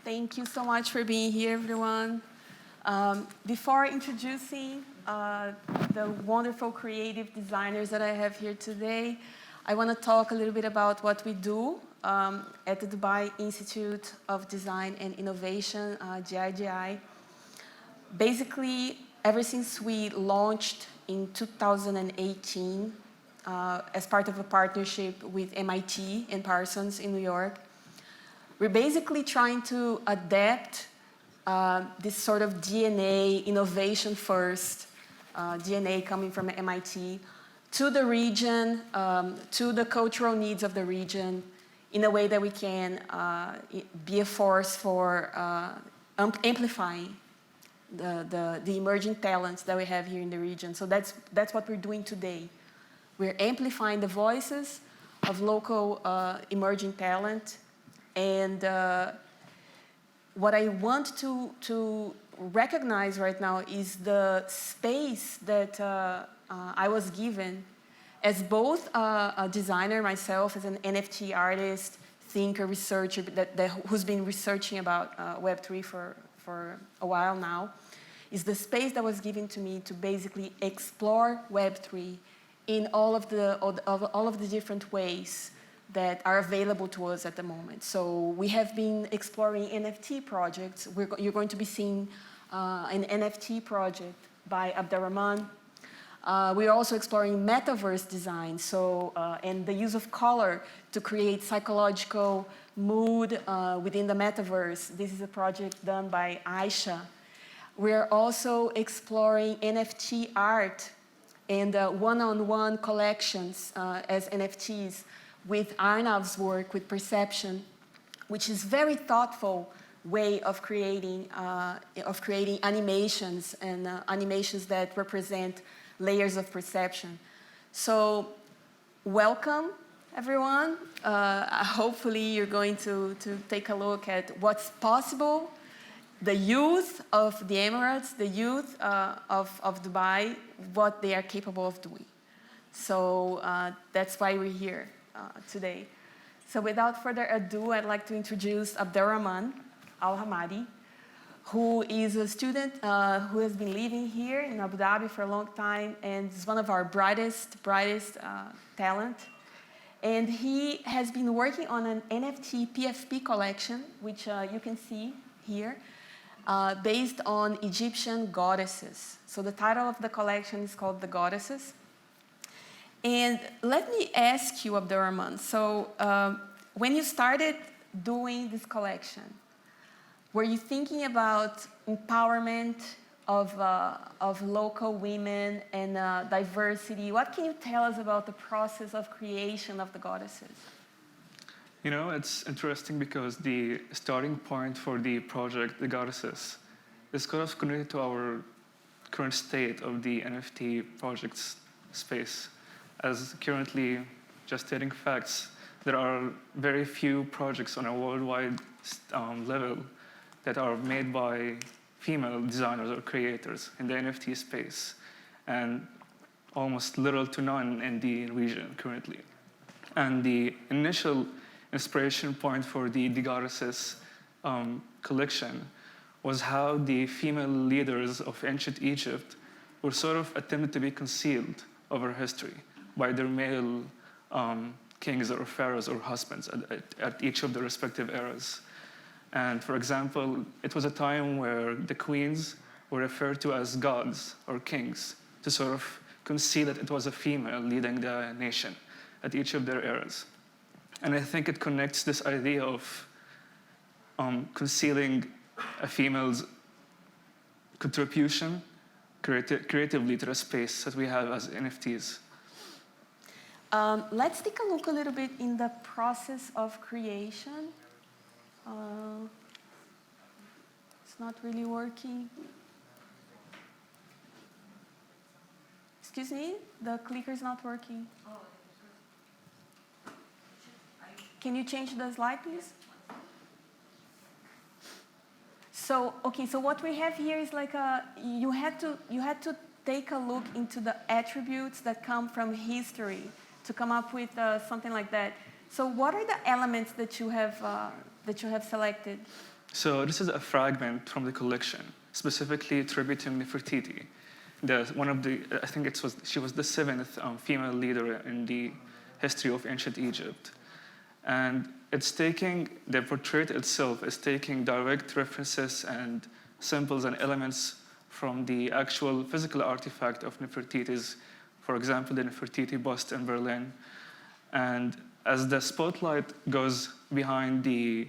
Thank you so much for being here, everyone. Before introducing the wonderful creative designers that I have here today, I want to talk a little bit about what we do at the Dubai Institute of Design and Innovation, GIGI. Basically, ever since we launched in 2018 as part of a partnership with MIT and Parsons in New York, we're basically trying to adapt this sort of DNA, innovation first, DNA coming from MIT, to the region, to the cultural needs of the region, in a way that we can be a force for amplifying the emerging talents that we have here in the region. So that's what we're doing today. We're amplifying the voices of local emerging talent. And what I want to recognize right now is the space that I was given as both a designer myself, as an NFT artist, thinker, researcher who's been researching about Web3 for a while now, is the space that was given to me to basically explore Web3 in all of the different ways that are available to us at the moment. So we have been exploring NFT projects. You're going to be seeing an NFT project by Abdelrahman. We're also exploring Metaverse design, and the use of color to create psychological mood within the Metaverse. This is a project done by Aysha. We're also exploring NFT art and one-on-one collections as NFTs with Arnav's work, with Perception, which is very thoughtful way of creating animations and animations that represent layers of perception. So welcome, everyone. Hopefully you're going to take a look at what's possible, the youth of the Emirates, the youth of Dubai, what they are capable of doing. So that's why we're here today. So without further ado, I'd like to introduce Abdelrahman Alhamadi, who is a student who has been living here in Abu Dhabi for a long time and is one of our brightest talent. And he has been working on an NFT PFP collection, which you can see here, based on Egyptian goddesses. So the title of the collection is called The Goddesses. And let me ask you, Abdelrahman, so when you started doing this collection, were you thinking about empowerment of local women and diversity? What can you tell us about the process of creation of the goddesses? You know, it's interesting because the starting point for the project, The Goddesses, is kind of connected to our current state of the NFT project's space. As currently, just stating facts, there are very few projects on a worldwide level that are made by female designers or creators in the NFT space, and almost little to none in the region currently. And the initial inspiration point for the Goddesses collection was how the female leaders of ancient Egypt were sort of attempted to be concealed over history by their male kings or pharaohs or husbands at each of their respective eras. And for example, it was a time where the queens were referred to as gods or kings to sort of conceal that it was a female leading the nation at each of their eras. And I think it connects this idea of concealing a female's contribution creatively to the space that we have as NFTs. Let's take a look a little bit in the process of creation. It's not really working. Excuse me, the clicker is not working. Can you change the slide, please? So, okay, so what we have here is like you had to take a look into the attributes that come from history to come up with something like that. So what are the elements that you have selected? So this is a fragment from the collection, specifically tributing Nefertiti. I think she was the 7th female leader in the history of ancient Egypt. And the portrait itself is taking direct references and symbols and elements from the actual physical artifact of Nefertiti's, for example, the Nefertiti bust in Berlin. And as the spotlight goes behind the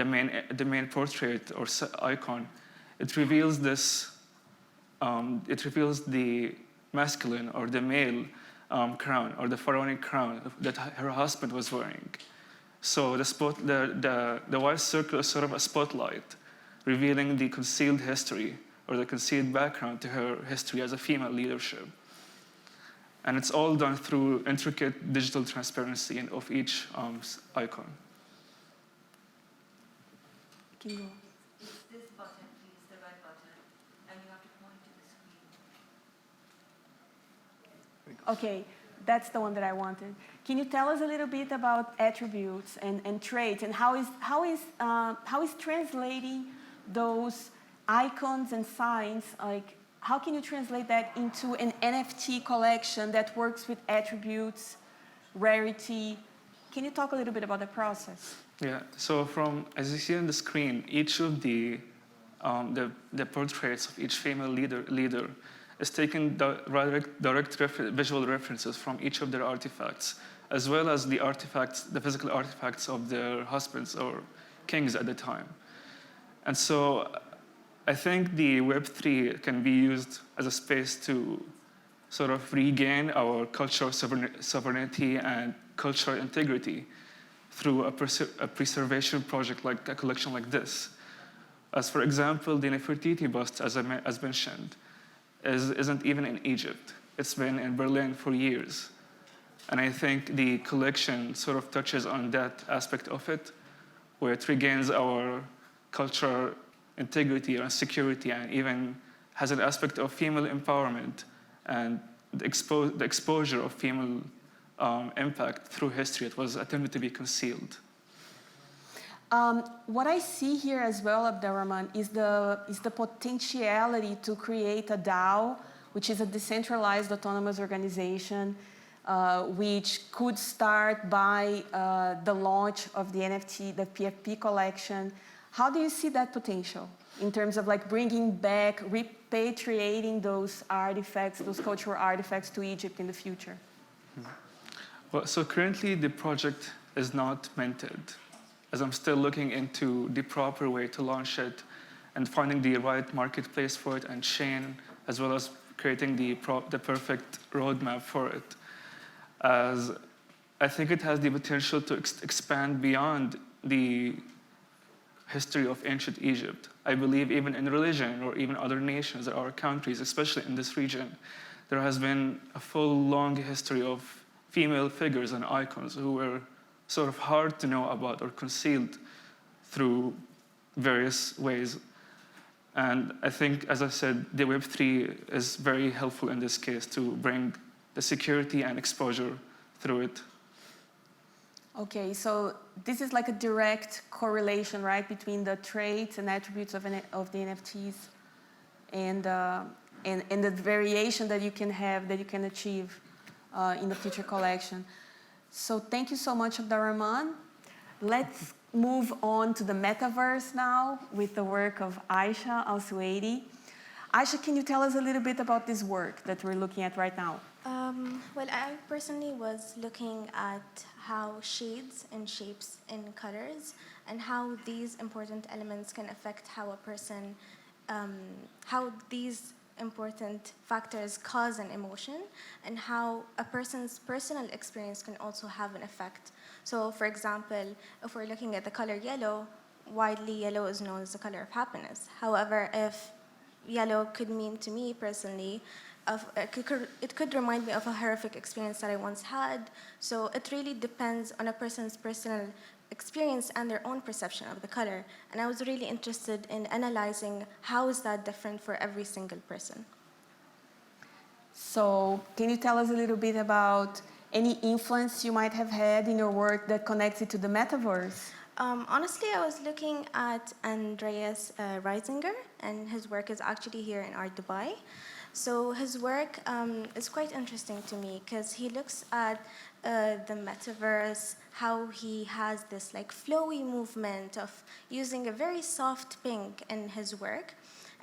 main portrait or icon, it reveals the masculine or the male crown or the pharaonic crown that her husband was wearing. So the white circle is sort of a spotlight, revealing the concealed history or the concealed background to her history as a female leadership. And it's all done through intricate digital transparency of each icon. Can you go? It's this button, please, the red button, and you have to point to the screen. Okay, that's the one that I wanted. Can you tell us a little bit about attributes and traits, and how is translating those icons and signs, like how can you translate that into an NFT collection that works with attributes, rarity? Can you talk a little bit about the process? Yeah, so as you see on the screen, each of the portraits of each female leader is taking direct visual references from each of their artifacts, as well as the physical artifacts of their husbands or kings at the time. And so I think the Web3 can be used as a space to sort of regain our cultural sovereignty and cultural integrity through a preservation project like a collection like this. As for example, the Nefertiti bust, as mentioned, isn't even in Egypt. It's been in Berlin for years. And I think the collection sort of touches on that aspect of it, where it regains our cultural integrity and security, and even has an aspect of female empowerment and the exposure of female impact through history. It was attempted to be concealed. What I see here as well, Abdelrahman, is the potentiality to create a DAO, which is a decentralized autonomous organization, which could start by the launch of the NFT, the PFP collection. How do you see that potential in terms of like bringing back, repatriating those artifacts, those cultural artifacts to Egypt in the future? Well, so currently the project is not minted, as I'm still looking into the proper way to launch it and finding the right marketplace for it and chain, as well as creating the perfect roadmap for it. As I think it has the potential to expand beyond the history of ancient Egypt. I believe even in religion or even other nations or countries, especially in this region, there has been a full long history of female figures and icons who were sort of hard to know about or concealed through various ways. And I think, as I said, the Web3 is very helpful in this case to bring the security and exposure through it. Okay, so this is like a direct correlation, right, between the traits and attributes of the NFTs and the variation that you can have, that you can achieve in the future collection. So thank you so much, Abdelrahman. Let's move on to the metaverse now with the work of Aysha Al-Suwaidi. Aysha, can you tell us a little bit about this work that we're looking at right now? Well, I personally was looking at how shades and shapes and colors and how these important elements can affect how a person, how these important factors cause an emotion, and how a person's personal experience can also have an effect. So, for example, if we're looking at the color yellow, widely yellow is known as the color of happiness. However, if yellow could mean to me personally, it could remind me of a horrific experience that I once had. So it really depends on a person's personal experience and their own perception of the color. And I was really interested in analyzing how is that different for every single person. So can you tell us a little bit about any influence you might have had in your work that connects it to the metaverse? Honestly, I was looking at Andreas Reisinger, and his work is actually here in Art Dubai. So his work is quite interesting to me because he looks at the metaverse, how he has this like flowy movement of using a very soft pink in his work,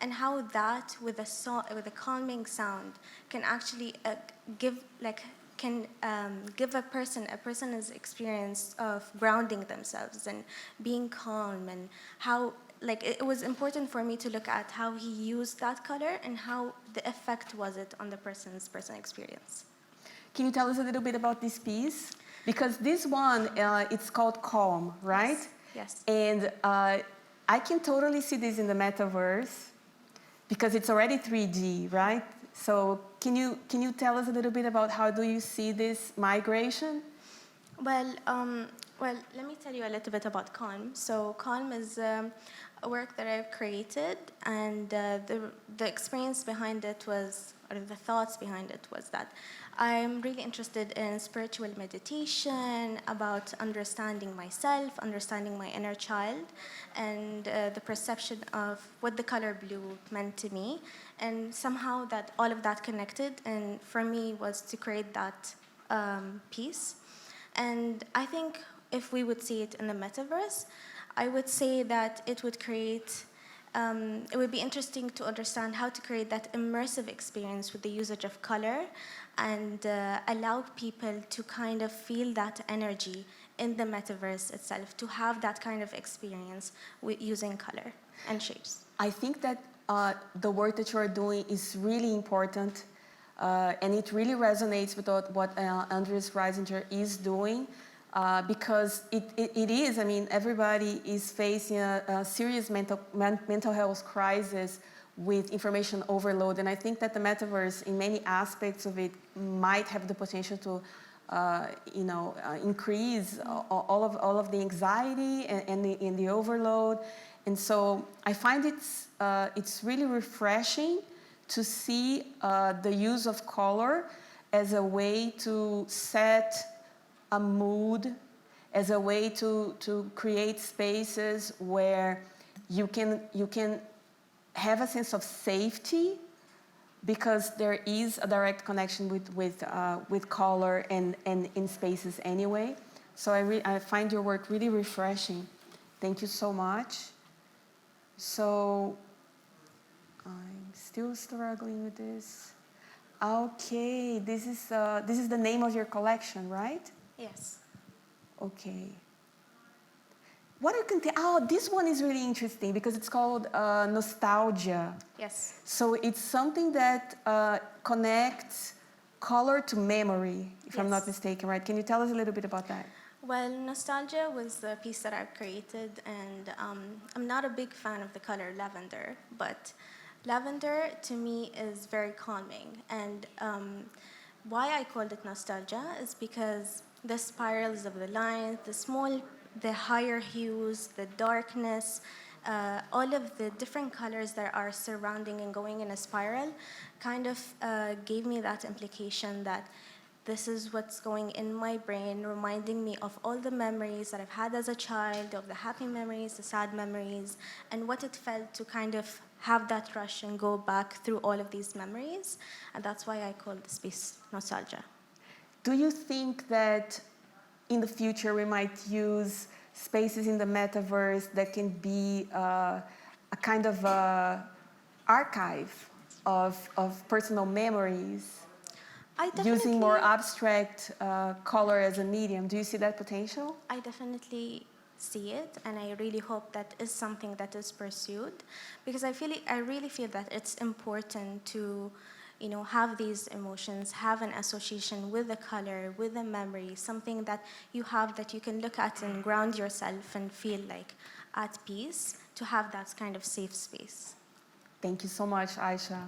and how that with with a calming sound can actually give like can give a person's experience of grounding themselves and being calm, and how like it was important for me to look at how he used that color and how the effect was it on the person's experience. Can you tell us a little bit about this piece? Because this one, it's called Calm, right? Yes. And I can totally see this in the metaverse because it's already 3D, right? So can you tell us a little bit about how do you see this migration? Well, let me tell you a little bit about Calm. So Calm is a work that I've created, and the experience behind it was, or the thoughts behind it was that I'm really interested in spiritual meditation, about understanding myself, understanding my inner child, and the perception of what the color blue meant to me, and somehow that all of that connected, and for me was to create that piece. And I think if we would see it in the metaverse, I would say that it would create, it would be interesting to understand how to create that immersive experience with the usage of color and allow people to kind of feel that energy in the metaverse itself, to have that kind of experience with using color and shapes. I think that the work that you are doing is really important, and it really resonates with what Andreas Reisinger is doing, because it is, I mean, everybody is facing a serious mental health crisis with information overload, and I think that the metaverse, in many aspects of it, might have the potential to increase all of the anxiety and the overload. And so I find it's really refreshing to see the use of color as a way to set a mood, as a way to create spaces where you can have a sense of safety, because there is a direct connection with color and in spaces anyway. So I find your work really refreshing. Thank you so much. So I'm still struggling with this. Okay, this is the name of your collection, right? Yes. Okay. What you can tell? Oh, this one is really interesting because it's called nostalgia. Yes. So it's something that connects color to memory, if I'm not Yes. mistaken, right? Can you tell us a little bit about that? Well, nostalgia was the piece that I've created, and I'm not a big fan of the color lavender, but lavender to me is very calming. And why I called it nostalgia is because the spirals of the lines, the higher hues, the darkness, all of the different colors that are surrounding and going in a spiral kind of gave me that implication that this is what's going in my brain, reminding me of all the memories that I've had as a child, of the happy memories, the sad memories, and what it felt to kind of have that rush and go back through all of these memories. And that's why I call this piece nostalgia. Do you think that in the future we might use spaces in the metaverse that can be a kind of archive of personal memories, using more abstract color as a medium? Do you see that potential? I definitely see it, and I really hope that is something that is pursued, because I really feel that it's important to have these emotions, have an association with the color, with the memory, something that you have that you can look at and ground yourself and feel like at peace, to have that kind of safe space. Thank you so much, Aysha.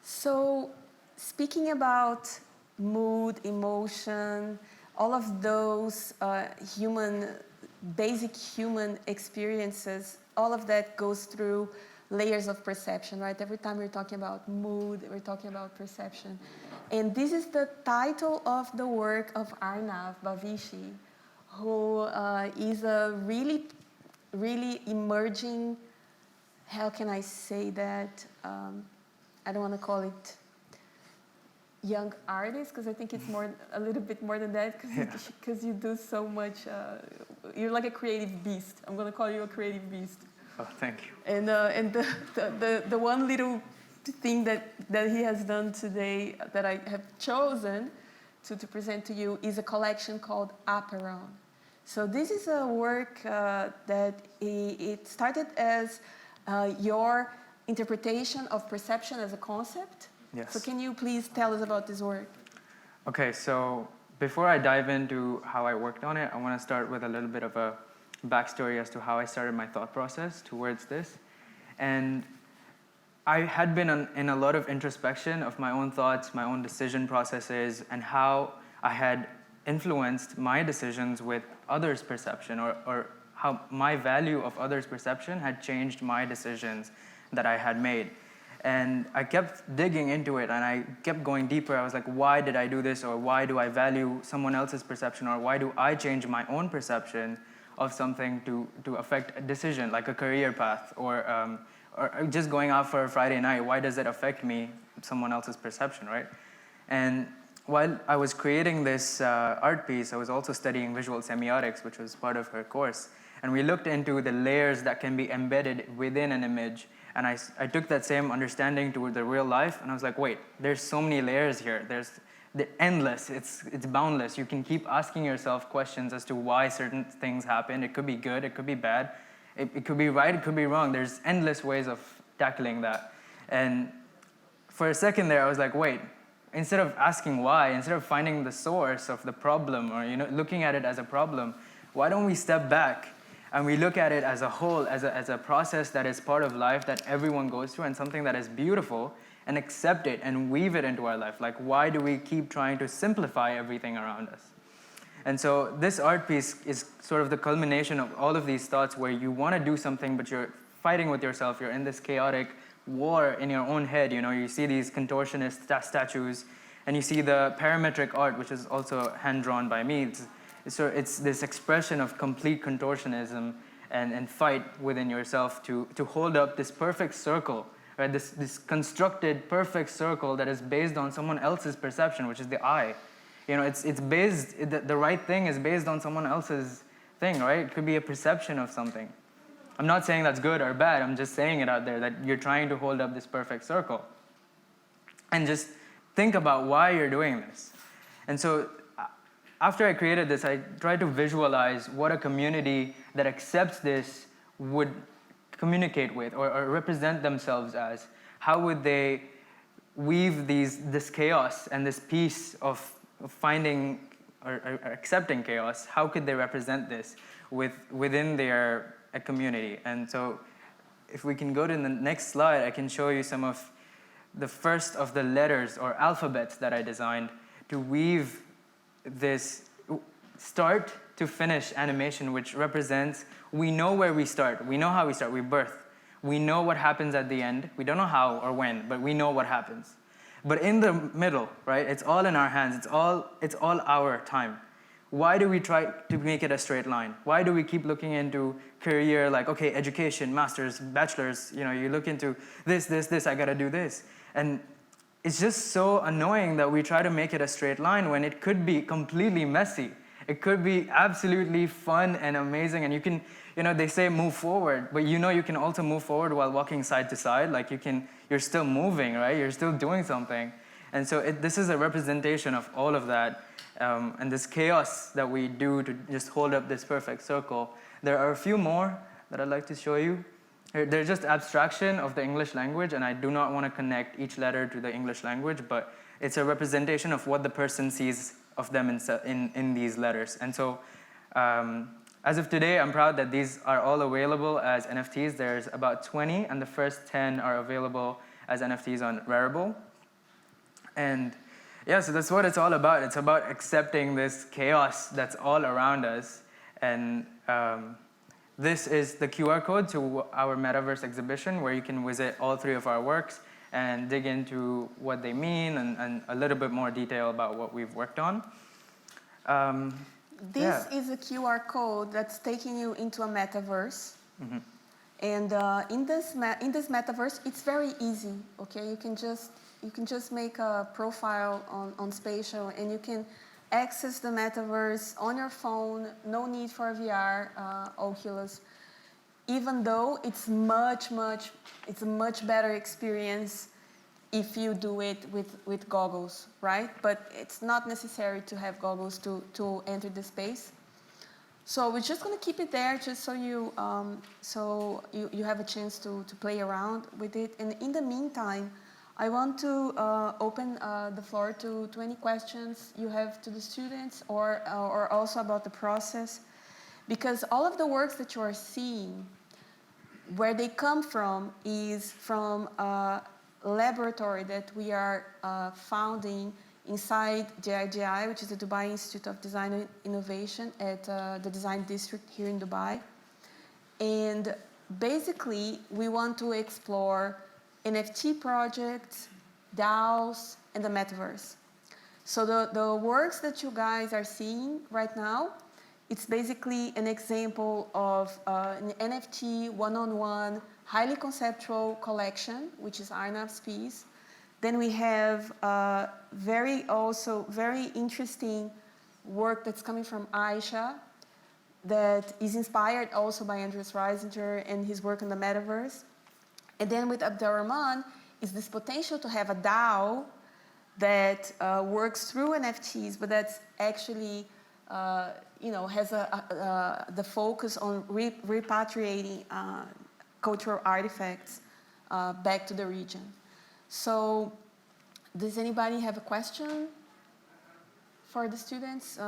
So, speaking about mood, emotion, all of those basic human experiences, all of that goes through layers of perception, right? Every time we're talking about mood, we're talking about perception. And this is the title of the work of Arnav, Bavishi, who is a really, really emerging, how can I say that? I don't want to call it young artist, because I think it's a little bit more than that, because you do so much. You're like a creative beast. I'm going to call you a creative beast. Oh, thank you. And the one little thing that he has done today that I have chosen to present to you is a collection called Aperon. So this is a work that it started as your interpretation of perception as a concept. Yes. So can you please tell us about this work? Okay, so before I dive into how I worked on it, I want to start with a little bit of a backstory as to how I started my thought process towards this. And I had been in a lot of introspection of my own thoughts, my own decision processes, and how I had influenced my decisions with others' perception, or how my value of others' perception had changed my decisions that I had made. And I kept digging into it, and I kept going deeper. I was like, why did I do this? Or why do I value someone else's perception? Or why do I change my own perception of something to affect a decision, like a career path, or just going out for a Friday night? Why does it affect me, someone else's perception, right? And while I was creating this art piece, I was also studying visual semiotics, which was part of her course. And we looked into the layers that can be embedded within an image. And I took that same understanding to the real life, and I was like, wait, there's so many layers here. They're endless. It's boundless. You can keep asking yourself questions as to why certain things happen. It could be good. It could be bad. It could be right. It could be wrong. There's endless ways of tackling that. And for a second there, I was like, wait, instead of asking why, instead of finding the source of the problem, or looking at it as a problem, why don't we step back and we look at it as a whole, as a process that is part of life that everyone goes through, and something that is beautiful, and accept it and weave it into our life? Like, why do we keep trying to simplify everything around us? And so this art piece is sort of the culmination of all of these thoughts, where you want to do something, but you're fighting with yourself. You're in this chaotic war in your own head. You see these contortionist statues, and you see the parametric art, which is also hand-drawn by me. It's this expression of complete contortionism and fight within yourself to hold up this perfect circle, right? This constructed perfect circle that is based on someone else's perception, which is the eye. It's based, the right thing is based on someone else's thing, right? It could be a perception of something. I'm not saying that's good or bad. I'm just saying it out there, that you're trying to hold up this perfect circle. And just think about why you're doing this. And so after I created this, I tried to visualize what a community that accepts this would communicate with, or represent themselves as. How would they weave this chaos and this piece of finding or accepting chaos? How could they represent this within their community? And so if we can go to the next slide, I can show you some of the first of the letters or alphabets that I designed to weave this start to finish animation, which represents, we know where we start, we know how we start, we birth, we know what happens at the end, we don't know how or when, but we know what happens. But in the middle, right, it's all in our hands, it's all our time. Why do we try to make it a straight line? Why do we keep looking into career, like, okay, education, masters, bachelors, you look into this, I gotta do this. And it's just so annoying that we try to make it a straight line when it could be completely messy. It could be absolutely fun and amazing, and you can, they say move forward, but you can also move forward while walking side to side. Like you're still moving, right? You're still doing something. And so this is a representation of all of that, and this chaos that we do to just hold up this perfect circle. There are a few more that I'd like to show you. They're just abstraction of the English language, and I do not want to connect each letter to the English language, but it's a representation of what the person sees of them in these letters. And so as of today, I'm proud that these are all available as NFTs. There's about 20, and the first 10 are available as NFTs on Rarible. And yeah, so that's what it's all about. It's about accepting this chaos that's all around us. And this is the QR code to our Metaverse exhibition, where you can visit all 3 of our works and dig into what they mean and a little bit more detail about what we've worked on. this is a QR code that's taking you into a metaverse. And in this metaverse, it's very easy. Okay, you can just make a profile on Spatial, and you can access the metaverse on your phone. No need for a VR Oculus. Even though it's a much better experience if you do it with goggles, right? But it's not necessary to have goggles to enter the space. So we're just going to keep it there, just so you have a chance to play around with it. And in the meantime, I want to open the floor to any questions you have to the students, or also about the process, because all of the works that you are seeing, where they come from is from a laboratory that we are founding inside JIGI, which is the Dubai Institute of Design and Innovation at the Design District here in Dubai. And basically, we want to explore NFT projects, DAOs, and the Metaverse. So the works that you guys are seeing right now, it's basically an example of an NFT one-on-one, highly conceptual collection, which is Arnav's piece. Then we have very interesting work that's coming from Aysha that is inspired also by Andreas Reisinger and his work on the Metaverse. And then with Abdelrahman is this potential to have a DAO that works through NFTs, but that's actually has the focus on repatriating cultural artifacts back to the region. So, does anybody have a question for the students?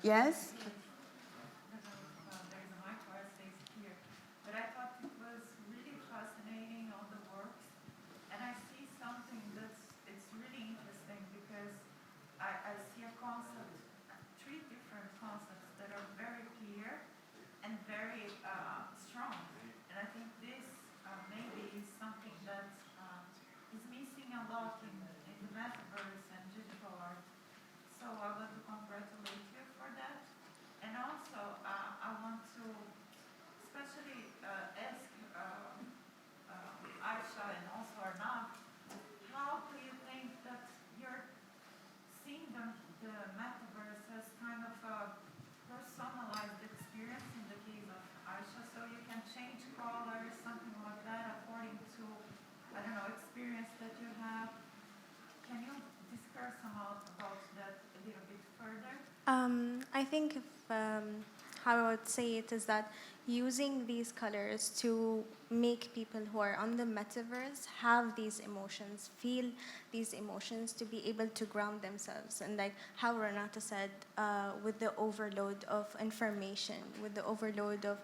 Yes? There's a micro essays here, but I thought it was really fascinating, all the works, and I see something it's really interesting, because I see a concept, three different concepts that are very clear and very strong, and I think this maybe is something that is missing a lot in the metaverse and digital art. So I want to congratulate you for that. And also, I want to especially ask Aysha and also Arnav, how do you think that you're seeing the metaverse as kind of a personalized experience in the case of Aysha, so you can change colors, something like that, according to, I don't know, experience that you have? Can you discuss about that a little bit further? I think how I would say it is that using these colors to make people who are on the metaverse have these emotions, feel these emotions, to be able to ground themselves. And like how Renata said, with the overload of information, with the overload of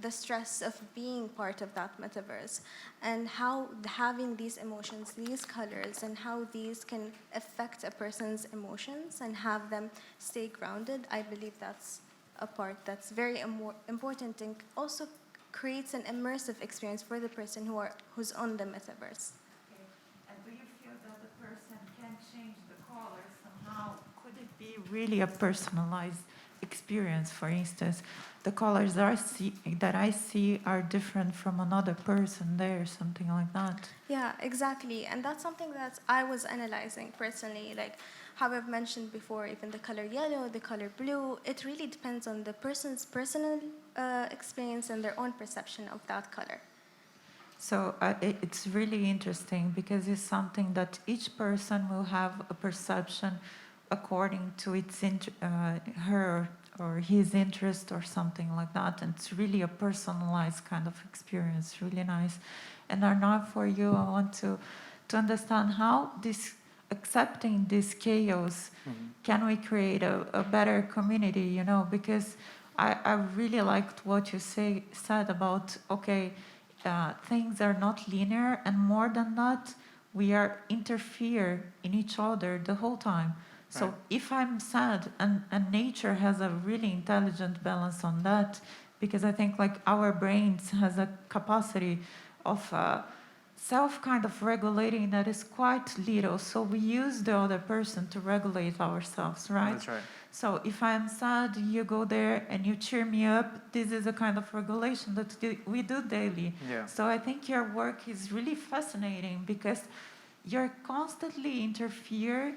the stress of being part of that metaverse, and how having these emotions, these colors, and how these can affect a person's emotions and have them stay grounded, I believe that's a part that's very important and also creates an immersive experience for the person who's on the metaverse. Okay. And do you feel that the person can change the color somehow? Could it be really a personalized experience? For instance, the colors that I see are different from another person there, something like that. Yeah, exactly. And that's something that I was analyzing personally, like how I've mentioned before, even the color yellow, the color blue, it really depends on the person's personal experience and their own perception of that color. So it's really interesting, because it's something that each person will have a perception according to its her or his interest or something like that. And it's really a personalized kind of experience, really nice. And Arnav, for you, I want to understand how accepting this chaos, can we create a better community, because I really liked what you said about, okay, things are not linear, and more than that, we interfere in each other the whole time. So right. If I'm sad, and nature has a really intelligent balance on that, because I think like our brains has a capacity of self kind of regulating that is quite little. So we use the other person to regulate ourselves, right? That's right. So if I'm sad, you go there and you cheer me up. This is a kind of regulation that we do daily. Yeah. So I think your work is really fascinating because you're constantly interfere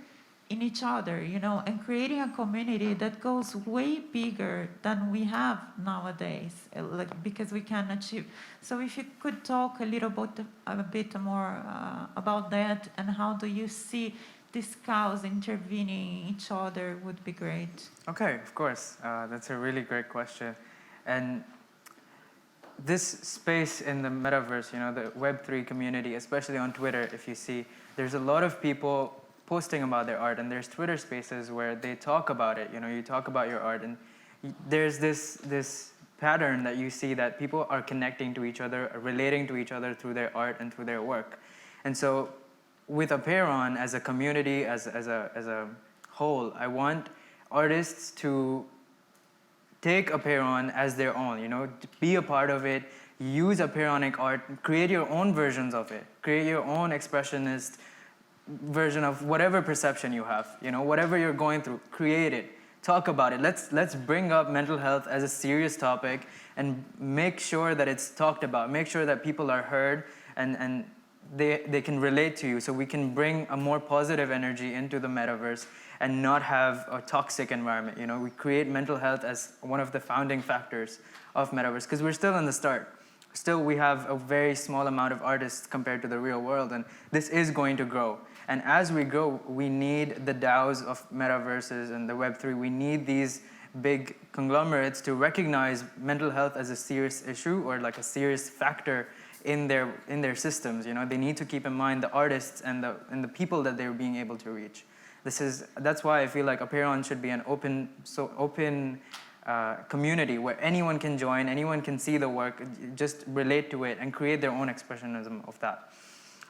in each other, you know, and creating a community that goes way bigger than we have nowadays, like because we can achieve. So if you could talk a bit more about that, and how do you see these cows intervening in each other, would be great. Okay, of course. That's a really great question. And this space in the metaverse, you know, the Web3 community, especially on Twitter, if you see, there's a lot of people posting about their art, and there's Twitter spaces where they talk about it. You know, you talk about your art, and there's this pattern that you see that people are connecting to each other, relating to each other through their art and through their work. And so with Apeiron as a community, as a whole, I want artists to take Apeiron as their own, you know, be a part of it, use Apeironic art, create your own versions of it, create your own expressionist version of whatever perception you have, you know, whatever you're going through, create it, talk about it. Let's bring up mental health as a serious topic and make sure that it's talked about, make sure that people are heard and they can relate to you, so we can bring a more positive energy into the metaverse and not have a toxic environment. You know, we create mental health as one of the founding factors of metaverse, because we're still in the start. Still, we have a very small amount of artists compared to the real world, and this is going to grow. And as we grow, we need the DAOs of metaverses and the Web3. We need these big conglomerates to recognize mental health as a serious issue, or like a serious factor in their systems. You know, they need to keep in mind the artists and the people that they're being able to reach. That's why I feel like Apeiron should be an open community where anyone can join, anyone can see the work, just relate to it and create their own expressionism of that.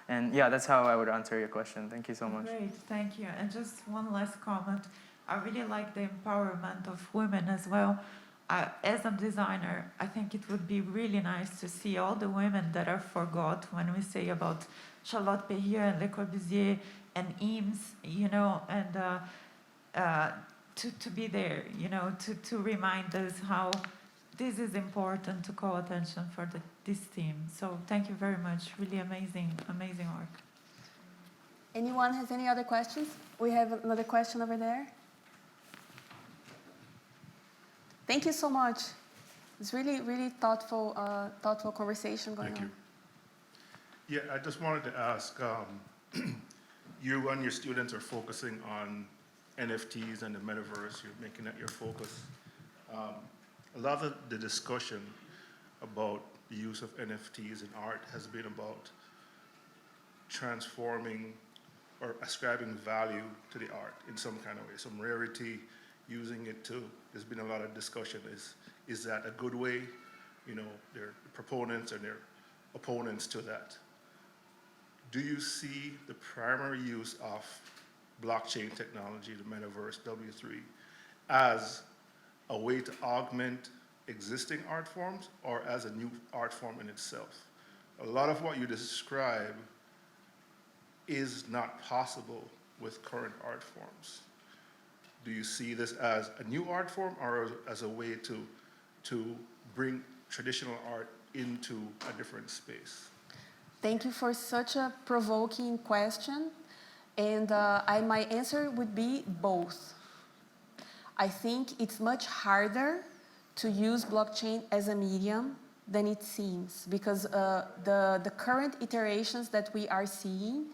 And yeah, that's how I would answer your question. Thank you so much. Great, thank you. And just one last comment. I really like the empowerment of women as well. As a designer, I think it would be really nice to see all the women that are forgot when we say about Charlotte Perrier and Le Corbusier and Eames, you know, and to be there, you know, to remind us how this is important to call attention for this team. So thank you very much. Really amazing work. Anyone has any other questions? We have another question over there. Thank you so much. It's really, really thoughtful conversation going on. Thank you. Yeah, I just wanted to ask, you and your students are focusing on NFTs and the metaverse. You're making that your focus. A lot of the discussion about the use of NFTs in art has been about transforming or ascribing value to the art in some kind of way, some rarity, using it to, there's been a lot of discussion, is that a good way? You know, there are proponents and there are opponents to that. Do you see the primary use of blockchain technology, the metaverse, W3, as a way to augment existing art forms or as a new art form in itself? A lot of what you describe is not possible with current art forms. Do you see this as a new art form or as a way to bring traditional art into a different space? Thank you for such a provoking question. And my answer would be both. I think it's much harder to use blockchain as a medium than it seems, because the current iterations that we are seeing,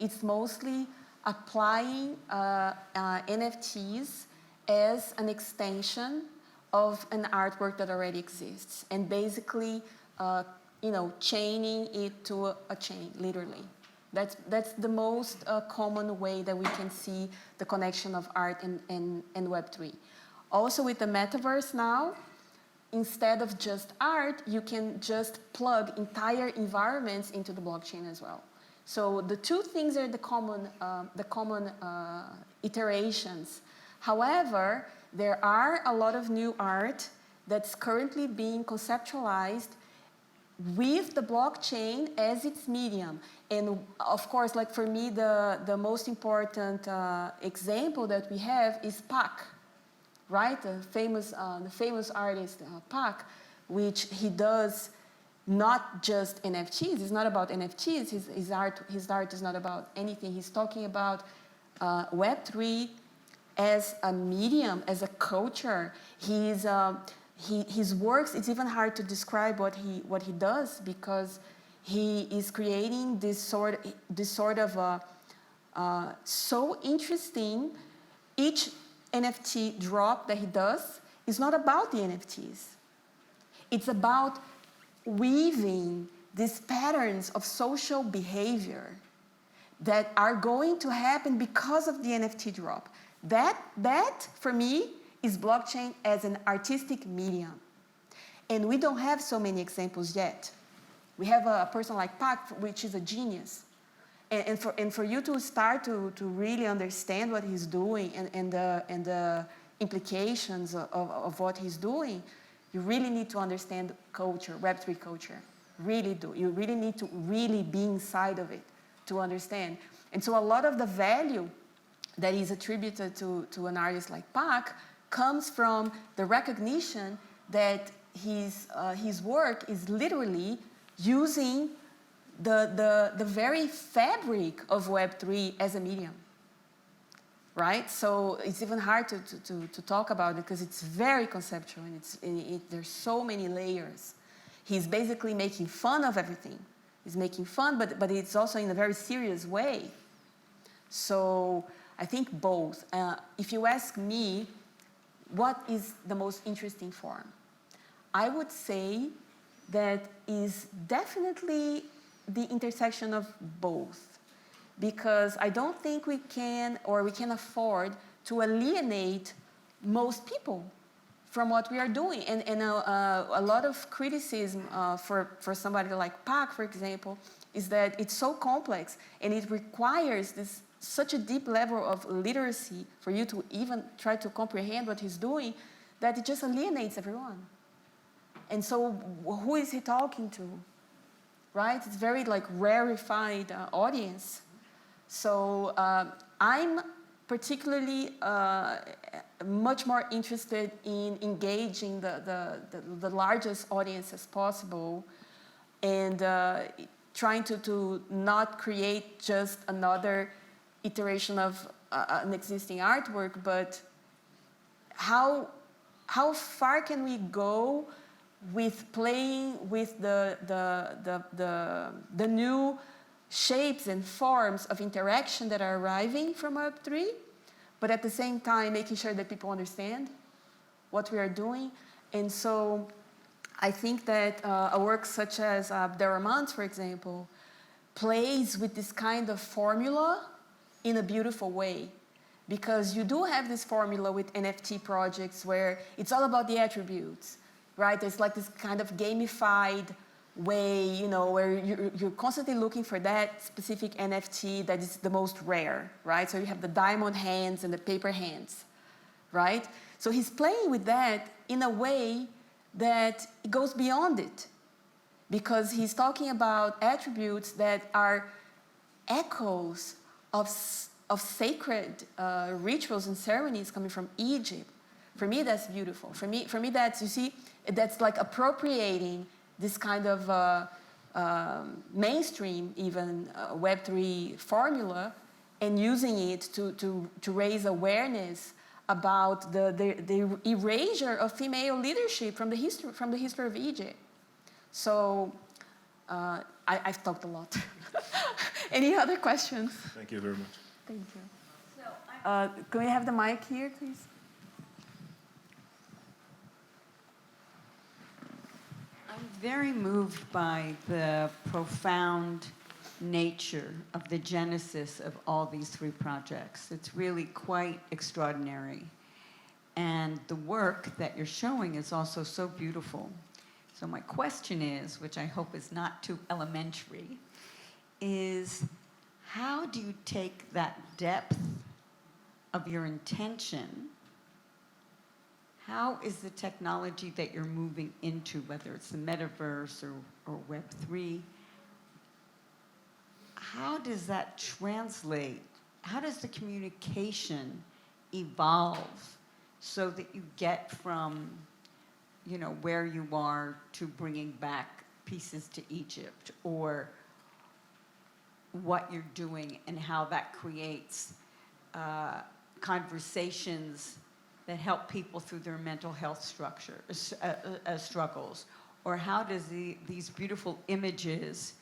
it's mostly applying NFTs as an extension of an artwork that already exists, and basically, chaining it to a chain, literally. That's the most common way that we can see the connection of art and Web3. Also with the metaverse now, instead of just art, you can just plug entire environments into the blockchain as well. So the two things are the common iterations. However, there are a lot of new art that's currently being conceptualized with the blockchain as its medium. And of course, like for me, the most important example that we have is Pac, right? The famous artist Pac, which he does not just NFTs. It's not about NFTs. His art is not about anything. He's talking about Web3 as a medium, as a culture. His works, it's even hard to describe what he does, because he is creating this sort of so interesting. Each NFT drop that he does is not about the NFTs. It's about weaving these patterns of social behavior that are going to happen because of the NFT drop. That for me, is blockchain as an artistic medium. And we don't have so many examples yet. We have a person like Pac, which is a genius. And for you to start to really understand what he's doing and the implications of what he's doing, you really need to understand culture, Web3 culture. Really do. You really need to really be inside of it to understand. And so a lot of the value that is attributed to an artist like Pac comes from the recognition that his work is literally using the very fabric of Web3 as a medium, right? So it's even hard to talk about it because it's very conceptual and there's so many layers. He's basically making fun of everything. He's making fun, but it's also in a very serious way. So I think both. If you ask me, what is the most interesting form? I would say that is definitely the intersection of both, because I don't think we can afford to alienate most people from what we are doing. And a lot of criticism for somebody like Pac, for example, is that it's so complex and it requires such a deep level of literacy for you to even try to comprehend what he's doing, that it just alienates everyone. And so who is he talking to, right? It's very like rarefied audience. So I'm particularly much more interested in engaging the largest audience as possible, and trying to not create just another iteration of an existing artwork, but how far can we go with playing with the new shapes and forms of interaction that are arriving from Web3, but at the same time making sure that people understand what we are doing. And so I think that a work such as Abdelrahman's, for example, plays with this kind of formula in a beautiful way, because you do have this formula with NFT projects where it's all about the attributes, right? There's like this kind of gamified way, you know, where you're constantly looking for that specific NFT that is the most rare, right? So you have the diamond hands and the paper hands, right? So he's playing with that in a way that it goes beyond it, because he's talking about attributes that are echoes of sacred rituals and ceremonies coming from Egypt. For me, that's beautiful. For me, that's, you see, that's like appropriating this kind of mainstream, even Web3 formula, and using it to raise awareness about the erasure of female leadership from the history of Egypt. So I've talked a lot. Any other questions? Thank you very much. Thank you. So, can we have the mic here, please? I'm very moved by the profound nature of the genesis of all these three projects. It's really quite extraordinary. And the work that you're showing is also so beautiful. So my question is, which I hope is not too elementary, is how do you take that depth of your intention, how is the technology that you're moving into, whether it's the metaverse or Web3, how does that translate? How does the communication evolve so that you get from, you know, where you are to bringing back pieces to Egypt, or what you're doing and how that creates conversations that help people through their mental health struggles? Or how does these beautiful images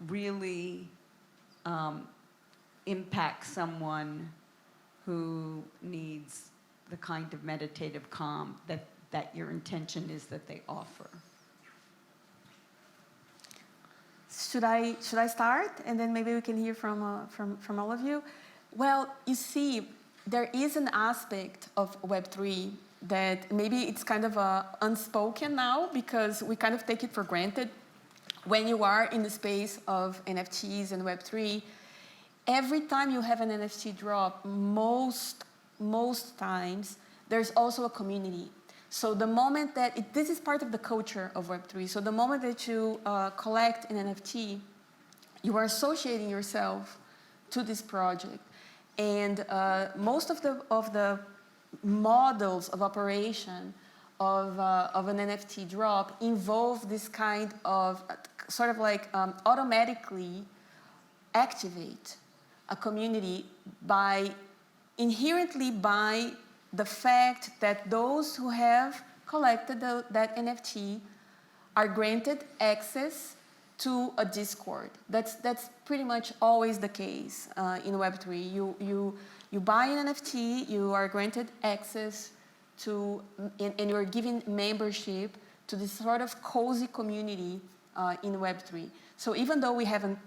really impact someone who needs the kind of meditative calm that your intention is that they offer? Should I start, and then maybe we can hear from all of you? Well, you see, there is an aspect of Web3 that maybe it's kind of unspoken now, because we kind of take it for granted. When you are in the space of NFTs and Web3, every time you have an NFT drop, most times there's also a community. So the moment that, this is part of the culture of Web3, so the moment that you collect an NFT, you are associating yourself to this project. And most of the models of operation of an NFT drop involve this kind of sort of like automatically activate a community inherently by the fact that those who have collected that NFT are granted access to a Discord. That's pretty much always the case in Web3. You buy an NFT, you are granted access to, and you're given membership to this sort of cozy community in Web3. So even though we haven't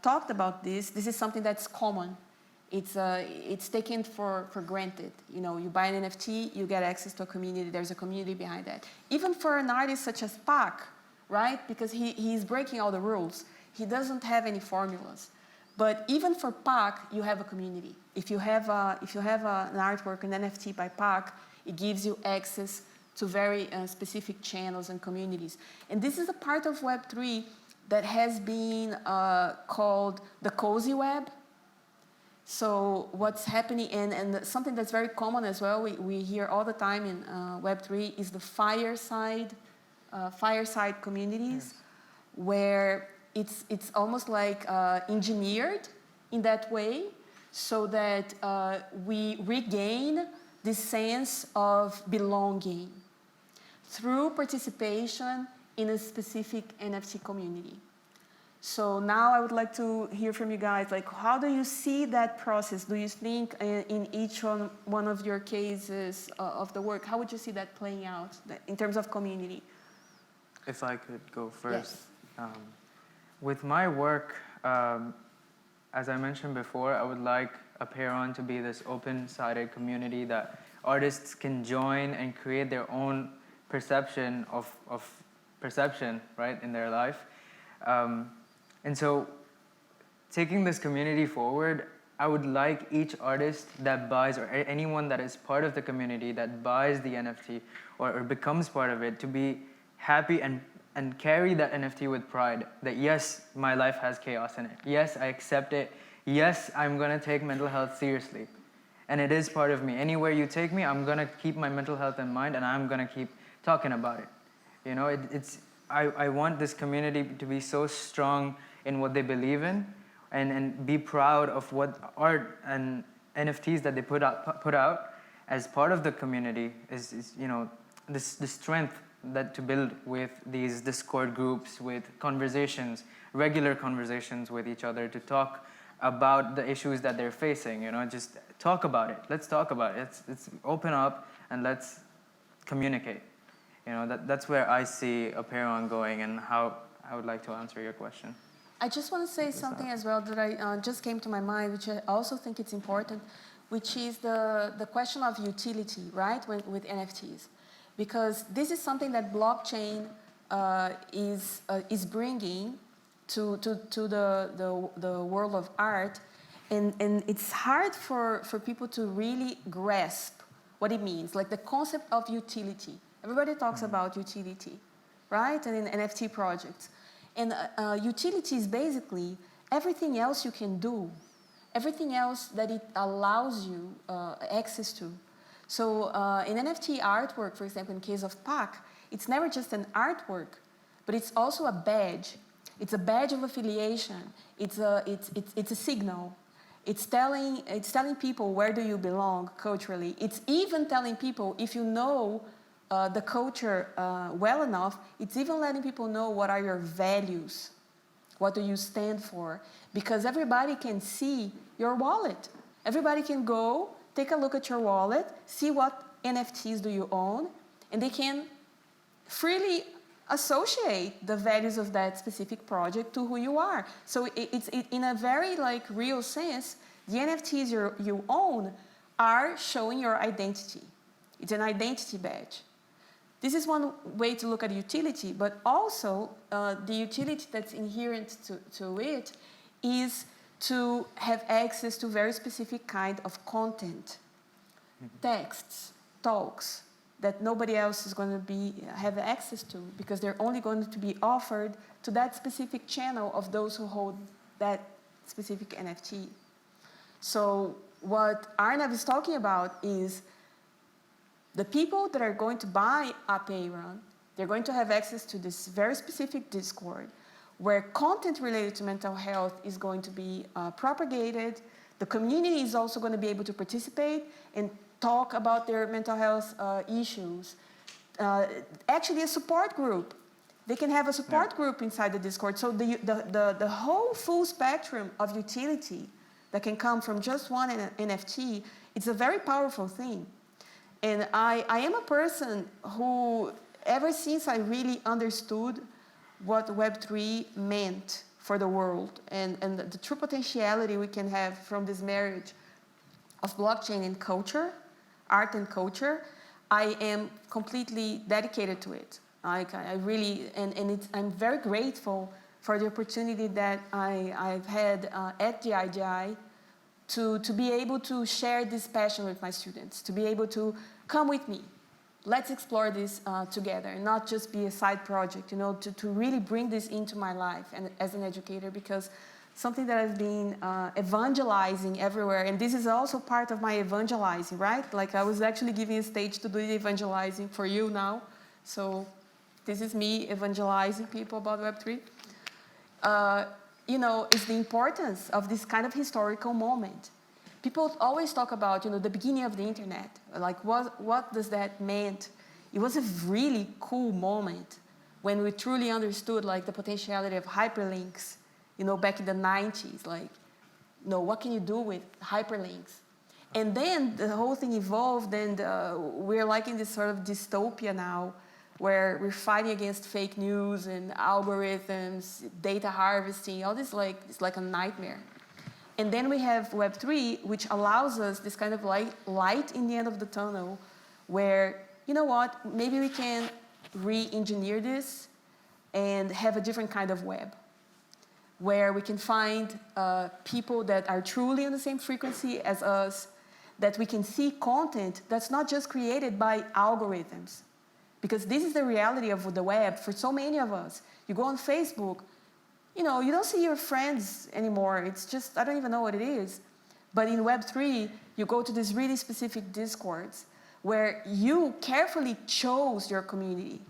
talked about this is something that's common. It's taken for granted. You know, you buy an NFT, you get access to a community. There's a community behind that. Even for an artist such as Pac, right? Because he's breaking all the rules. He doesn't have any formulas. But even for Pac, you have a community. If you have an artwork, an NFT by Pac, it gives you access to very specific channels and communities. And this is a part of Web3 that has been called the cozy web. So what's happening, and something that's very common as well, we hear all the time in Web3 is the fireside communities, where it's almost like engineered in that way, so that we regain this sense of belonging through participation in a specific NFT community. So now I would like to hear from you guys, like, how do you see that process? Do you think in each one of your cases of the work, how would you see that playing out in terms of community? If I could go first. Yes. With my work, as I mentioned before, I would like Apeiron to be this open-sided community that artists can join and create their own perception of perception, right, in their life. And so, taking this community forward, I would like each artist that buys, or anyone that is part of the community that buys the NFT or becomes part of it, to be happy and carry that NFT with pride. That yes, my life has chaos in it. Yes, I accept it. Yes, I'm gonna take mental health seriously. And it is part of me. Anywhere you take me, I'm gonna keep my mental health in mind, and I'm gonna keep talking about it. You know, I want this community to be so strong in what they believe in, and be proud of what art and NFTs that they put out as part of the community is you know, the strength that to build with these Discord groups, with conversations, regular conversations with each other, to talk about the issues that they're facing. You know, just talk about it. Let's talk about it. Let's open up and let's communicate. You know, that's where I see Apeiron going, and how I would like to answer your question. I just want to say something as well that I just came to my mind, which I also think it's important, which is the question of utility, right, with NFTs. Because this is something that blockchain is bringing to the world of art, and it's hard for people to really grasp what it means, like the concept of utility. Everybody talks about utility, right? And in NFT projects. And utility is basically everything else you can do, everything else that it allows you access to. So in NFT artwork, for example, in case of PAC, it's never just an artwork, but it's also a badge. It's a badge of affiliation. It's a signal. It's telling people where do you belong culturally. It's even telling people, if you know the culture well enough, it's even letting people know what are your values. What do you stand for? Because everybody can see your wallet. Everybody can go, take a look at your wallet, see what NFTs do you own, and they can freely associate the values of that specific project to who you are. So it's in a very like real sense, the NFTs you own are showing your identity. It's an identity badge. This is one way to look at utility, but also the utility that's inherent to it is to have access to very specific kind of content, texts, talks, that nobody else is going to have access to, because they're only going to be offered to that specific channel of those who hold that specific NFT. So what Arnav is talking about is the people that are going to buy a payroll, they're going to have access to this very specific Discord where content related to mental health is going to be propagated. The community is also going to be able to participate and talk about their mental health issues. Actually, a support group. They can have a support group inside the Discord. So the whole full spectrum of utility that can come from just one NFT, it's a very powerful thing. And I am a person who, ever since I really understood what Web3 meant for the world and the true potentiality we can have from this marriage of blockchain and culture, art and culture, I am completely dedicated to it. I really, I'm very grateful for the opportunity that I've had at the IGI to be able to share this passion with my students, to be able to come with me. Let's explore this together and not just be a side project, you know, to really bring this into my life and as an educator, because something that I've been evangelizing everywhere, and this is also part of my evangelizing, right? Like I was actually giving a stage to do the evangelizing for you now. So this is me evangelizing people about Web3. You know, it's the importance of this kind of historical moment. People always talk about, you know, the beginning of the internet. Like, what does that mean? It was a really cool moment when we truly understood, like, the potentiality of hyperlinks, you know, back in the 90s. Like, you know, what can you do with hyperlinks? And then the whole thing evolved, and we're like in this sort of dystopia now, where we're fighting against fake news and algorithms, data harvesting, all this, like, it's like a nightmare. And then we have Web3, which allows us this kind of light in the end of the tunnel, where, you know what, maybe we can re-engineer this and have a different kind of web, where we can find people that are truly on the same frequency as us, that we can see content that's not just created by algorithms. Because this is the reality of the web for so many of us. You go on Facebook, you know, you don't see your friends anymore. It's just, I don't even know what it is. But in Web3, you go to these really specific Discords where you carefully chose your community.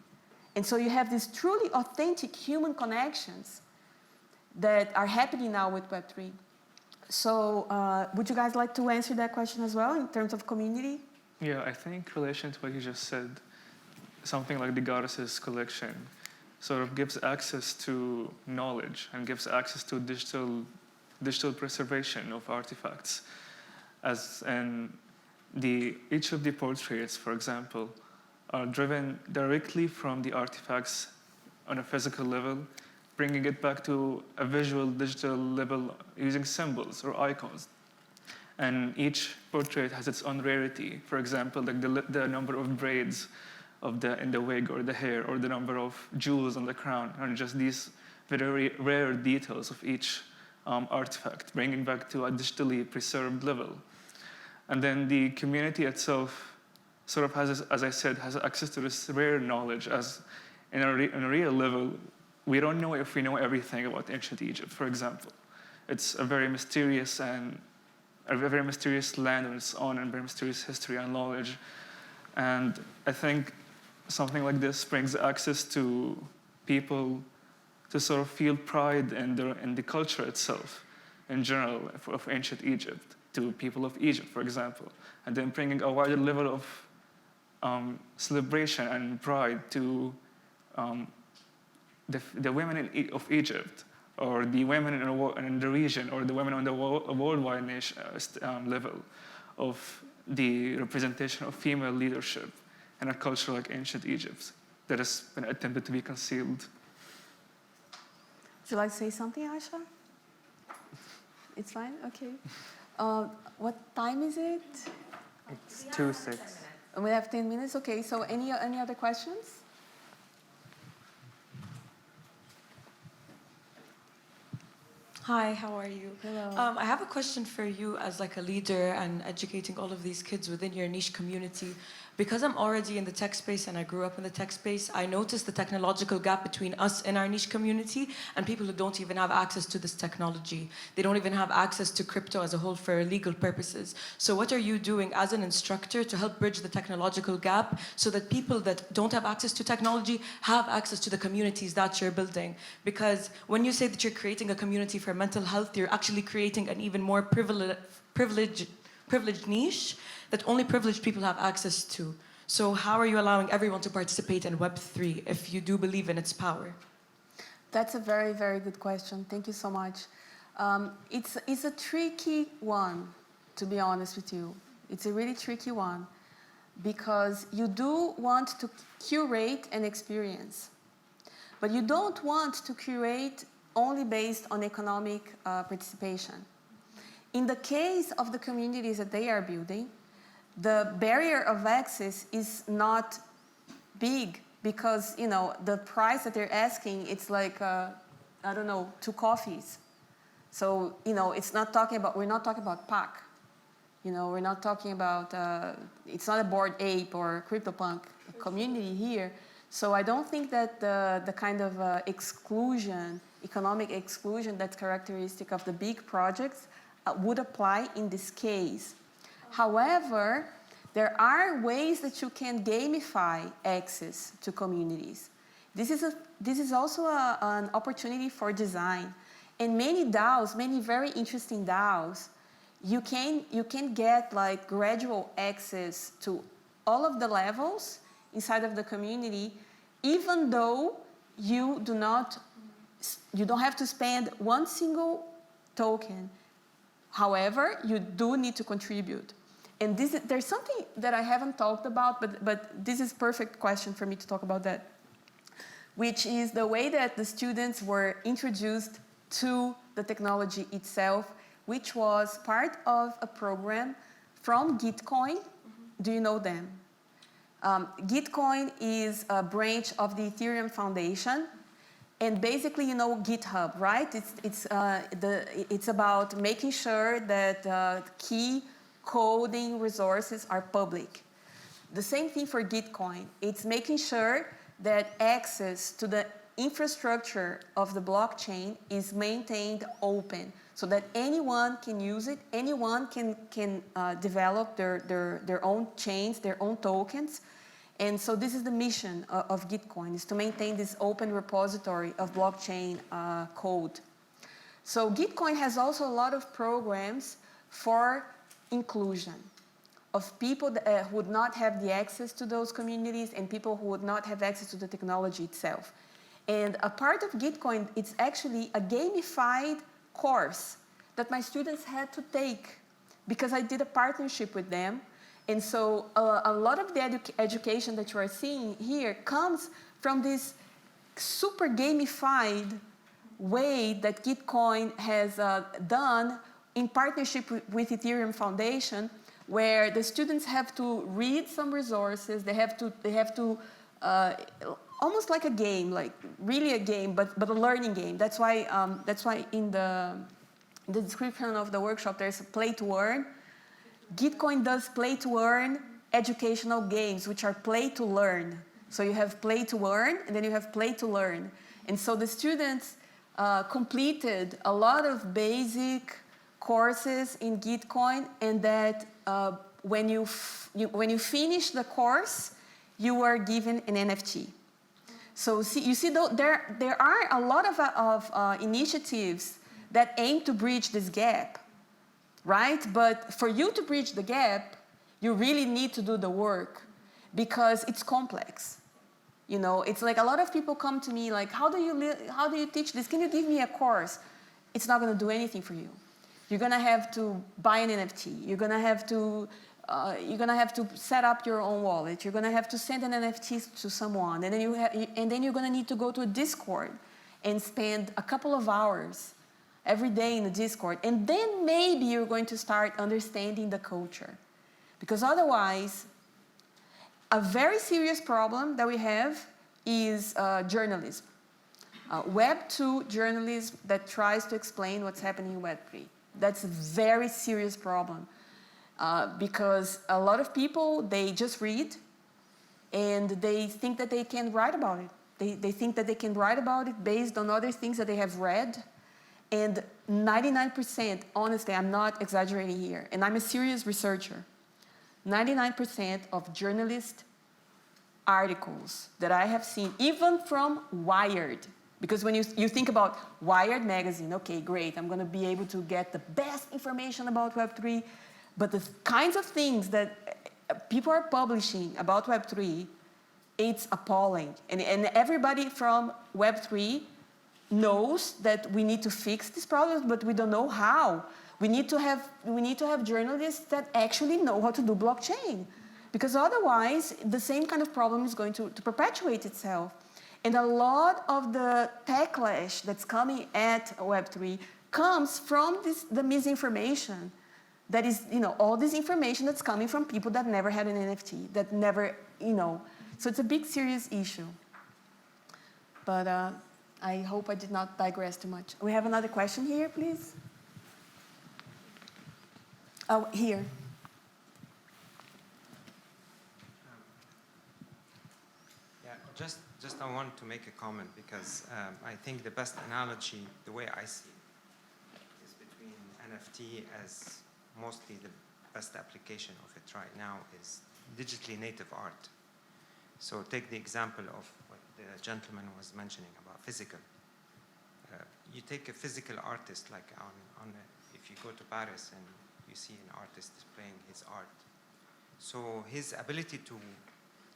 And so you have these truly authentic human connections that are happening now with Web3. So would you guys like to answer that question as well in terms of community? Yeah, I think in relation to what you just said, something like the Goddesses collection sort of gives access to knowledge and gives access to digital preservation of artifacts. Each of the portraits, for example, are driven directly from the artifacts on a physical level, bringing it back to a visual digital level using symbols or icons. And each portrait has its own rarity. For example, like the number of braids in the wig or the hair, or the number of jewels on the crown, and just these very rare details of each artifact, bringing back to a digitally preserved level. And then the community itself sort of has, as I said, has access to this rare knowledge. As in a real level, we don't know if we know everything about ancient Egypt, for example. It's a very mysterious and a very mysterious land on its own, and very mysterious history and knowledge. And I think something like this brings access to people to sort of feel pride in the culture itself, in general, of ancient Egypt, to people of Egypt, for example, and then bringing a wider level of celebration and pride to the women of Egypt, or the women in the region, or the women on the worldwide level of the representation of female leadership in a culture like ancient Egypt that has been attempted to be concealed. Would you like to say something, Aysha? It's fine? Okay. What time is it? It's 2:06. We have 10 minutes? Okay, so any other questions? Hi, how are you? Hello. I have a question for you as like a leader and educating all of these kids within your niche community. Because I'm already in the tech space and I grew up in the tech space, I noticed the technological gap between us and our niche community and people who don't even have access to this technology. They don't even have access to crypto as a whole for legal purposes. So what are you doing as an instructor to help bridge the technological gap so that people that don't have access to technology have access to the communities that you're building? Because when you say that you're creating a community for mental health, you're actually creating an even more privileged niche that only privileged people have access to. So how are you allowing everyone to participate in Web3 if you do believe in its power? That's a very, very good question. Thank you so much. It's a tricky one, to be honest with you. It's a really tricky one because you do want to curate an experience, but you don't want to curate only based on economic participation. In the case of the communities that they are building, the barrier of access is not big because, you know, the price that they're asking, it's like, I don't know, 2 coffees. So, you know, we're not talking about PAC. You know, we're not talking about, it's not a Bored Ape or CryptoPunk community here. So I don't think that the kind of economic exclusion that's characteristic of the big projects would apply in this case. However, there are ways that you can gamify access to communities. This is also an opportunity for design. And many DAOs, many very interesting DAOs, you can get like gradual access to all of the levels inside of the community, even though you don't have to spend one single token. However, you do need to contribute. And there's something that I haven't talked about, but this is a perfect question for me to talk about that, which is the way that the students were introduced to the technology itself, which was part of a program from Gitcoin. Mm-hmm. Do you know them? Gitcoin is a branch of the Ethereum Foundation. And basically, you know GitHub, right? It's about making sure that key coding resources are public. The same thing for Gitcoin. It's making sure that access to the infrastructure of the blockchain is maintained open so that anyone can use it, anyone can develop their own chains, their own tokens. And so this is the mission of Gitcoin, is to maintain this open repository of blockchain code. So Gitcoin has also a lot of programs for inclusion of people that would not have the access to those communities and people who would not have access to the technology itself. And a part of Gitcoin, it's actually a gamified course that my students had to take because I did a partnership with them. And so a lot of the education that you are seeing here comes from this super gamified way that Gitcoin has done in partnership with Ethereum Foundation, where the students have to read some resources. They have to almost like a game, like really a game, but a learning game. That's why in the description of the workshop there's a play to earn. Gitcoin does play to earn educational games, which are play to learn. So you have play to earn, and then you have play to learn. And so the students completed a lot of basic courses in Gitcoin, and that when you finish the course, you are given an NFT. So you see, there are a lot of initiatives that aim to bridge this gap, right? But for you to bridge the gap, you really need to do the work because it's complex. You know, it's like a lot of people come to me like, how do you teach this? Can you give me a course? It's not going to do anything for you. You're going to have to buy an NFT. You're going to have to set up your own wallet. You're going to have to send an NFT to someone, and then you're going to need to go to a Discord and spend a couple of hours every day in the Discord, and then maybe you're going to start understanding the culture, because otherwise, a very serious problem that we have is journalism. Web2 journalism that tries to explain what's happening in Web3. That's a very serious problem because a lot of people, they just read and they think that they can write about it. They think that they can write about it based on other things that they have read. And 99%, honestly, I'm not exaggerating here, and I'm a serious researcher, 99% of journalist articles that I have seen, even from Wired, because when you think about Wired magazine, okay, great, I'm going to be able to get the best information about Web3, but the kinds of things that people are publishing about Web3, it's appalling. And everybody from Web3 knows that we need to fix these problems, but we don't know how. We need to have journalists that actually know how to do blockchain, because otherwise the same kind of problem is going to perpetuate itself. And a lot of the backlash that's coming at Web3 comes from the misinformation. That is, all this information that's coming from people that never had an NFT, that never, So it's a big, serious issue. But I hope I did not digress too much. We have another question here, please. Oh, here. Yeah, just I want to make a comment because I think the best analogy, the way I see it, is between NFT as mostly the best application of it right now is digitally native art. So take the example of what the gentleman was mentioning about physical. You take a physical artist, like if you go to Paris and you see an artist displaying his art. So his ability to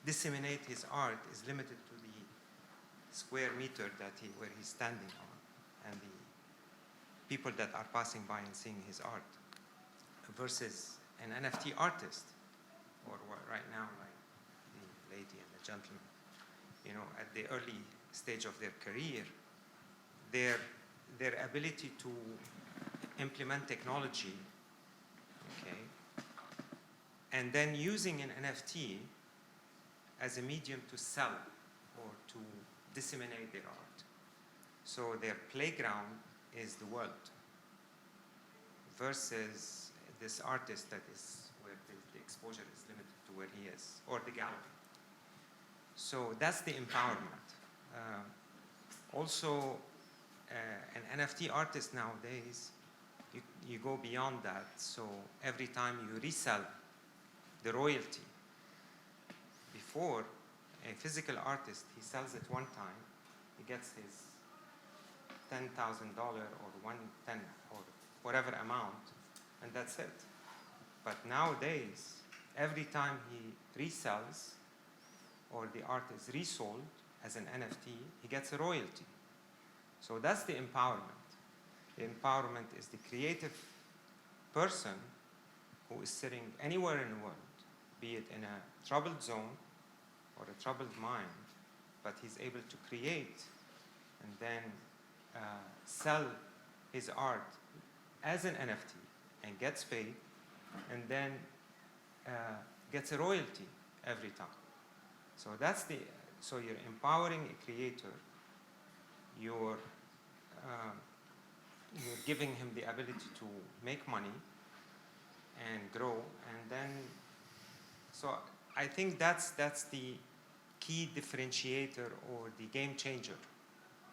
disseminate his art is limited to the square meter where he's standing on, and the people that are passing by and seeing his art, versus an NFT artist, or what right now, like the lady and the gentleman, at the early stage of their career, their ability to implement technology, okay, and then using an NFT as a medium to sell or to disseminate their art. So their playground is the world versus this artist that is where the exposure is limited to where he is, or the gallery. So that's the empowerment. Also, an NFT artist nowadays, you go beyond that. So every time you resell, the royalty. Before, a physical artist, he sells it one time, he gets his $10,000 or $110 or whatever amount, and that's it. But nowadays, every time he resells or the art is resold as an NFT, he gets a royalty. So that's the empowerment. The empowerment is the creative person who is sitting anywhere in the world, be it in a troubled zone or a troubled mind, but he's able to create and then sell his art as an NFT and gets paid, and then gets a royalty every time. So so you're empowering a creator, you're giving him the ability to make money and grow, and then So I think that's the key differentiator or the game changer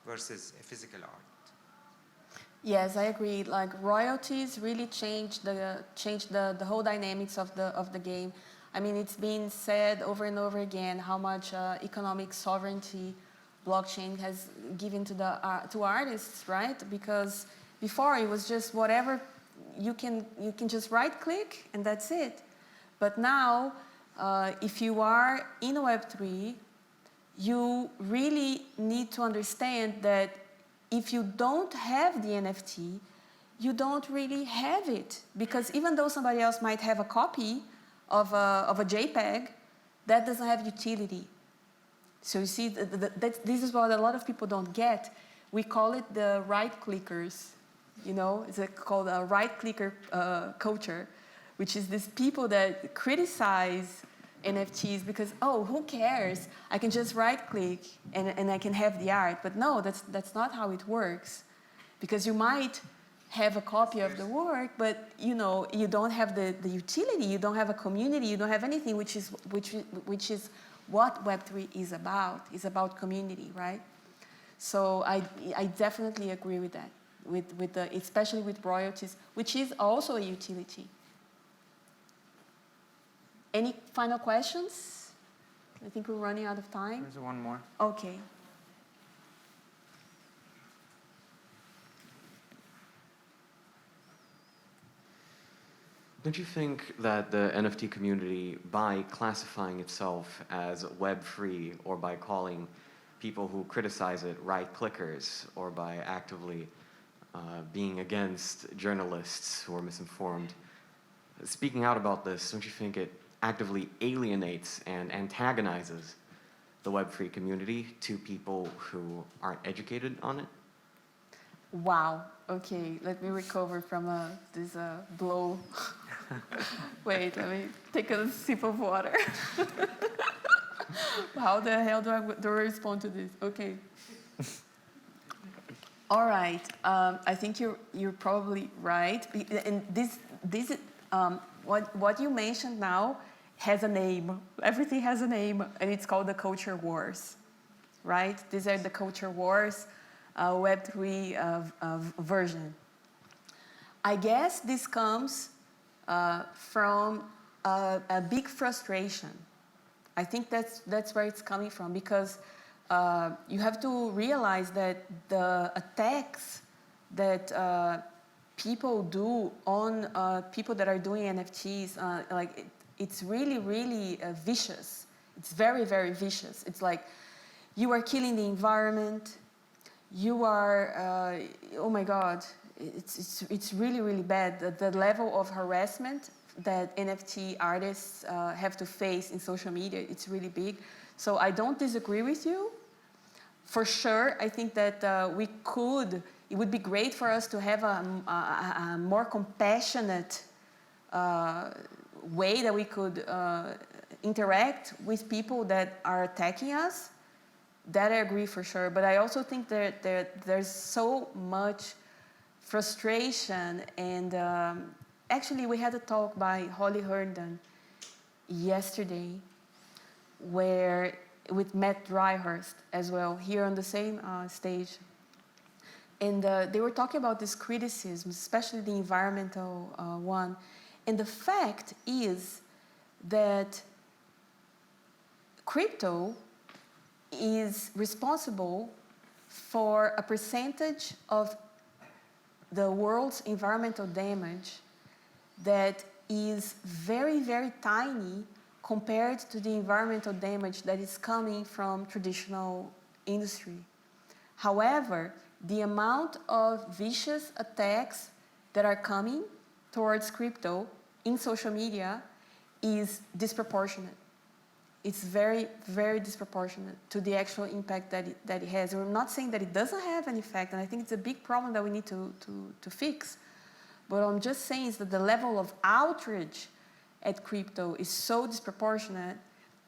versus a physical art. Yes, I agree. Like royalties really changed the whole dynamics of the game. I mean, it's been said over and over again how much economic sovereignty blockchain has given to artists, right? Because before it was just whatever you can just right click and that's it. But now, if you are in Web3, you really need to understand that if you don't have the NFT, you don't really have it. Because even though somebody else might have a copy of a JPEG, that doesn't have utility. So you see, this is what a lot of people don't get. We call it the right-clickers. You know, it's called a right-clicker culture, which is these people that criticize NFTs because, oh, who cares? I can just right-click and I can have the art. But no, that's not how it works. Because you might have a copy of the work, but you know, you don't have the utility, you don't have a community, you don't have anything, which is what Web3 is about. It's about community, right? So I definitely agree with that, with especially with royalties, which is also a utility. Any final questions? I think we're running out of time. There's one more. Okay. Don't you think that the NFT community, by classifying itself as web-free or by calling people who criticize it right-clickers or by actively being against journalists who are misinformed, speaking out about this, don't you think it actively alienates and antagonizes the Web3 community to people who aren't educated on it? Wow. Okay, let me recover from this blow. Wait, let me take a sip of water. How the hell do I respond to this? Okay. All right. I think you're probably right. And this what you mentioned now has a name. Everything has a name, and it's called the culture wars, right? These are the culture wars, Web3 version. I guess this comes from a big frustration. I think that's where it's coming from, because you have to realize that the attacks that people do on people that are doing NFTs, it's really, really vicious. It's very, very vicious. It's like you are killing the environment. You are, oh my God, it's really, really bad. The level of harassment that NFT artists have to face in social media, it's really big. So I don't disagree with you. For sure, I think that it would be great for us to have a more compassionate way that we could interact with people that are attacking us. That I agree for sure. But I also think that there's so much frustration. And actually, we had a talk by Holly Herndon yesterday with Matt Dryhurst as well, here on the same stage. And they were talking about this criticism, especially the environmental one. And the fact is that crypto is responsible for a percentage of the world's environmental damage that is very, very tiny compared to the environmental damage that is coming from traditional industry. However, the amount of vicious attacks that are coming towards crypto in social media is disproportionate. It's very, very disproportionate to the actual impact that it has. We're not saying that it doesn't have an effect, and I think it's a big problem that we need to fix. But what I'm just saying is that the level of outrage at crypto is so disproportionate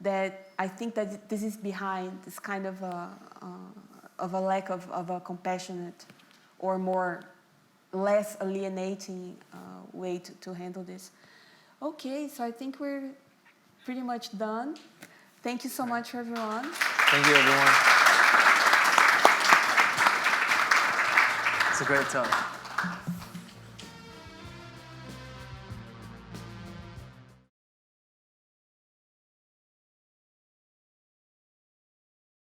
that I think that this is behind this kind of a lack of a compassionate or less alienating way to handle this. Okay, so I think we're pretty much done. Thank you so much, everyone. Thank you, everyone. It's a great talk.